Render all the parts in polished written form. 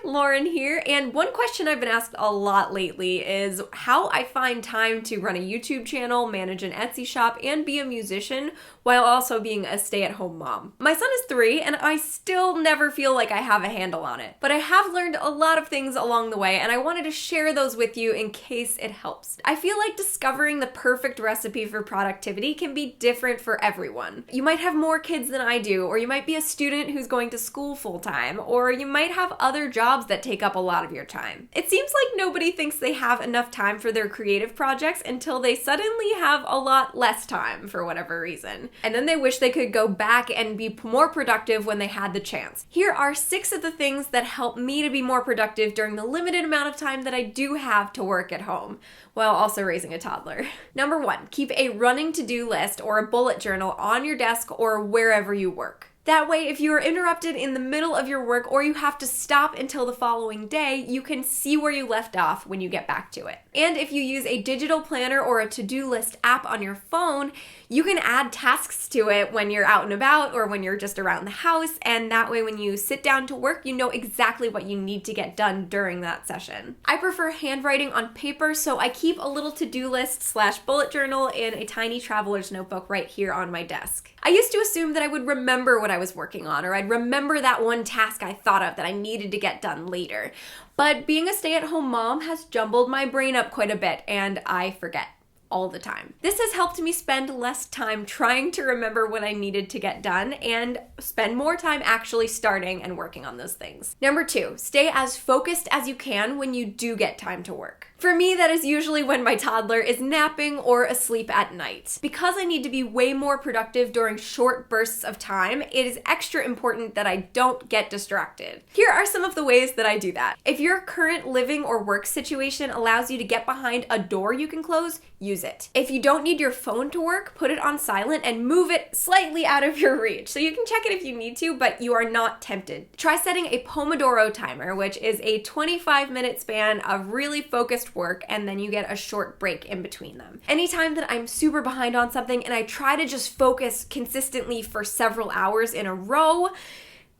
Lauren here, and one question I've been asked a lot lately is how I find time to run a YouTube channel, manage an Etsy shop, and be a musician while also being a stay-at-home mom. My son is 3, and I still never feel like I have a handle on it, but I have learned a lot of things along the way, and I wanted to share those with you in case it helps. I feel like discovering the perfect recipe for productivity can be different for everyone. You might have more kids than I do, or you might be a student who's going to school full-time, or you might have other jobs that take up a lot of your time. It seems like nobody thinks they have enough time for their creative projects until they suddenly have a lot less time for whatever reason. And then they wish they could go back and be more productive when they had the chance. Here are 6 of the things that help me to be more productive during the limited amount of time that I do have to work at home, while also raising a toddler. Number 1, keep a running to-do list or a bullet journal on your desk or wherever you work. That way, if you are interrupted in the middle of your work or you have to stop until the following day, you can see where you left off when you get back to it. And if you use a digital planner or a to-do list app on your phone, you can add tasks to it when you're out and about or when you're just around the house, and that way when you sit down to work, you know exactly what you need to get done during that session. I prefer handwriting on paper, so I keep a little to-do list / bullet journal in a tiny traveler's notebook right here on my desk. I used to assume that I would remember what I was working on, or I'd remember that one task I thought of that I needed to get done later. But being a stay-at-home mom has jumbled my brain up quite a bit, and I forget all the time. This has helped me spend less time trying to remember what I needed to get done and spend more time actually starting and working on those things. Number 2, stay as focused as you can when you do get time to work. For me, that is usually when my toddler is napping or asleep at night. Because I need to be way more productive during short bursts of time, it is extra important that I don't get distracted. Here are some of the ways that I do that. If your current living or work situation allows you to get behind a door you can close, use it. If you don't need your phone to work, put it on silent and move it slightly out of your reach. So you can check it if you need to, but you are not tempted. Try setting a Pomodoro timer, which is a 25-minute span of really focused work, and then you get a short break in between them. Anytime that I'm super behind on something and I try to just focus consistently for several hours in a row,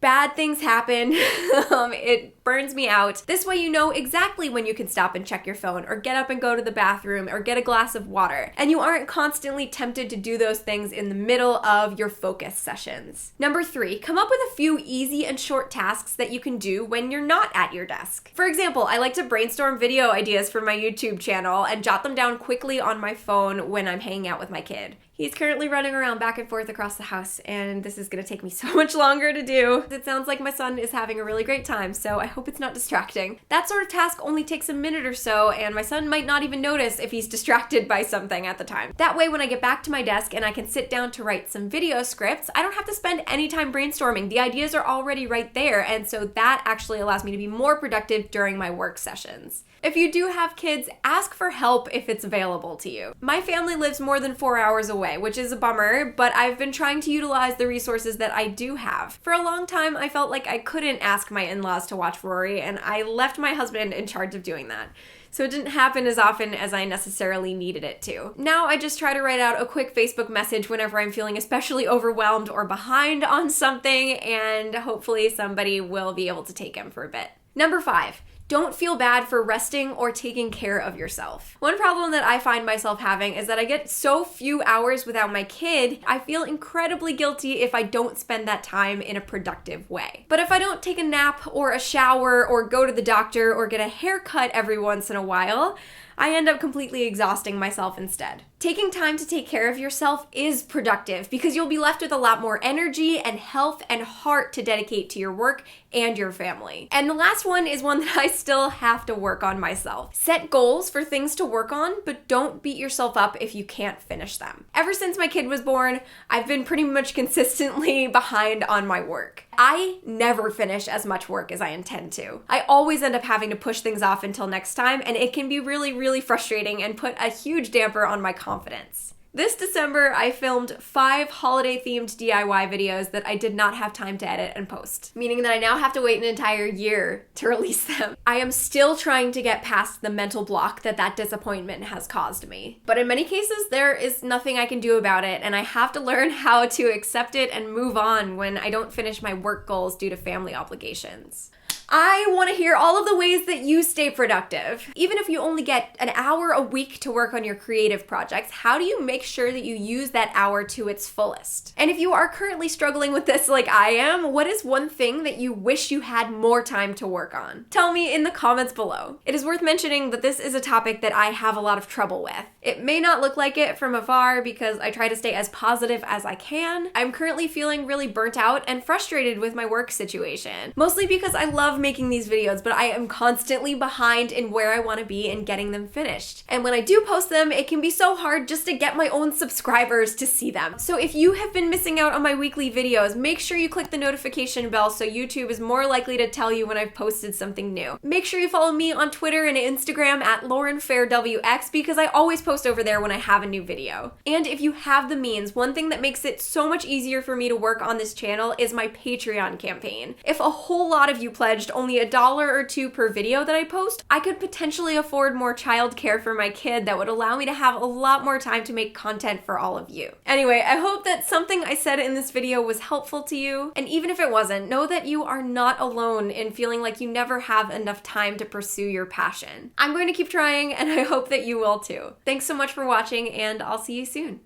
bad things happen. It burns me out. This way you know exactly when you can stop and check your phone or get up and go to the bathroom or get a glass of water. And you aren't constantly tempted to do those things in the middle of your focus sessions. Number 3, come up with a few easy and short tasks that you can do when you're not at your desk. For example, I like to brainstorm video ideas for my YouTube channel and jot them down quickly on my phone when I'm hanging out with my kid. He's currently running around back and forth across the house, and this is gonna take me so much longer to do. It sounds like my son is having a really great time, so I hope it's not distracting. That sort of task only takes a minute or so, and my son might not even notice if he's distracted by something at the time. That way, when I get back to my desk and I can sit down to write some video scripts, I don't have to spend any time brainstorming. The ideas are already right there, and so that actually allows me to be more productive during my work sessions. If you do have kids, ask for help if it's available to you. My family lives more than 4 hours away, which is a bummer, but I've been trying to utilize the resources that I do have. For a long time, I felt like I couldn't ask my in-laws to watch Rory, and I left my husband in charge of doing that. So it didn't happen as often as I necessarily needed it to. Now I just try to write out a quick Facebook message whenever I'm feeling especially overwhelmed or behind on something, and hopefully somebody will be able to take him for a bit. Number 5. Don't feel bad for resting or taking care of yourself. One problem that I find myself having is that I get so few hours without my kid, I feel incredibly guilty if I don't spend that time in a productive way. But if I don't take a nap or a shower or go to the doctor or get a haircut every once in a while, I end up completely exhausting myself instead. Taking time to take care of yourself is productive because you'll be left with a lot more energy and health and heart to dedicate to your work and your family. And the last one is one that I still have to work on myself. Set goals for things to work on, but don't beat yourself up if you can't finish them. Ever since my kid was born, I've been pretty much consistently behind on my work. I never finish as much work as I intend to. I always end up having to push things off until next time, and it can be really frustrating and put a huge damper on my confidence. This December, I filmed 5 holiday-themed DIY videos that I did not have time to edit and post, meaning that I now have to wait an entire year to release them. I am still trying to get past the mental block that disappointment has caused me. But in many cases, there is nothing I can do about it, and I have to learn how to accept it and move on when I don't finish my work goals due to family obligations. I want to hear all of the ways that you stay productive. Even if you only get an hour a week to work on your creative projects, how do you make sure that you use that hour to its fullest? And if you are currently struggling with this like I am, what is one thing that you wish you had more time to work on? Tell me in the comments below. It is worth mentioning that this is a topic that I have a lot of trouble with. It may not look like it from afar because I try to stay as positive as I can. I'm currently feeling really burnt out and frustrated with my work situation, mostly because I love making these videos, but I am constantly behind in where I want to be in getting them finished. And when I do post them, it can be so hard just to get my own subscribers to see them. So if you have been missing out on my weekly videos, make sure you click the notification bell so YouTube is more likely to tell you when I've posted something new. Make sure you follow me on Twitter and Instagram at LaurenFairWX because I always post over there when I have a new video. And if you have the means, one thing that makes it so much easier for me to work on this channel is my Patreon campaign. If a whole lot of you pledged only $1 or $2 per video that I post, I could potentially afford more childcare for my kid that would allow me to have a lot more time to make content for all of you. Anyway, I hope that something I said in this video was helpful to you, and even if it wasn't, know that you are not alone in feeling like you never have enough time to pursue your passion. I'm going to keep trying, and I hope that you will too. Thanks so much for watching, and I'll see you soon.